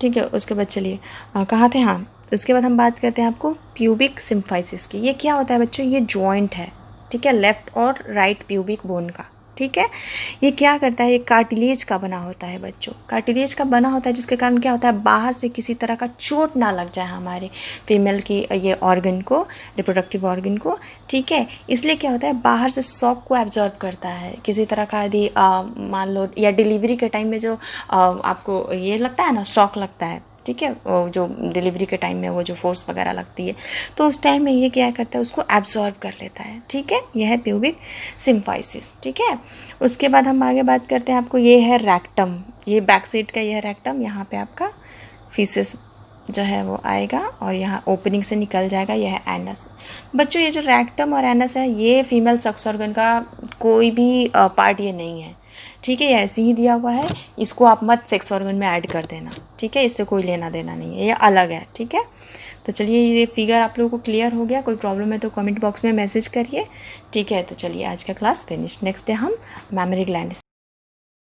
ठीक है, उसके बाद चलिए कहाँ थे, हाँ, उसके बाद हम बात करते हैं आपको प्यूबिक सिम्फाइसिस की। ये क्या होता है बच्चों, ये जॉइंट है। ठीक है, लेफ्ट और राइट प्यूबिक बोन का। ठीक है। ये क्या करता है, ये कार्टिलेज का बना होता है बच्चों, कार्टिलेज का बना होता है, जिसके कारण क्या होता है, बाहर से किसी तरह का चोट ना लग जाए हमारे फीमेल की ये ऑर्गन को, रिप्रोडक्टिव ऑर्गन को, ठीक है। इसलिए क्या होता है, बाहर से शॉक को एब्जॉर्ब करता है। किसी तरह का यदि मान लो या डिलीवरी के टाइम में जो आपको ये लगता है ना, शॉक लगता है, ठीक है, वो जो डिलीवरी के टाइम में वो जो फोर्स वगैरह लगती है, तो उस टाइम में ये क्या करता है, उसको एब्जॉर्ब कर लेता है, ठीक है। यह है प्यूबिक सिम्फाइसिस, ठीक है। उसके बाद हम आगे बात करते हैं, आपको ये है रैक्टम, ये बैक साइड का, यह रैक्टम, यहाँ पे आपका फीसिस जो है वो आएगा और यहाँ ओपनिंग से निकल जाएगा, यह है एनस। बच्चों ये जो रैक्टम और एनस है, ये फीमेल सेक्स ऑर्गन का कोई भी पार्ट ये नहीं है, ठीक है, ये ऐसे ही दिया हुआ है, इसको आप मत सेक्स ऑर्गन में ऐड कर देना, ठीक है, इससे कोई लेना देना नहीं है, ये अलग है, ठीक है। तो चलिए ये फिगर आप लोगों को क्लियर हो गया, कोई प्रॉब्लम है तो कमेंट बॉक्स में मैसेज करिए, ठीक है। तो चलिए आज का क्लास फिनिश, नेक्स्ट डे हम मैमरी ग्लैंड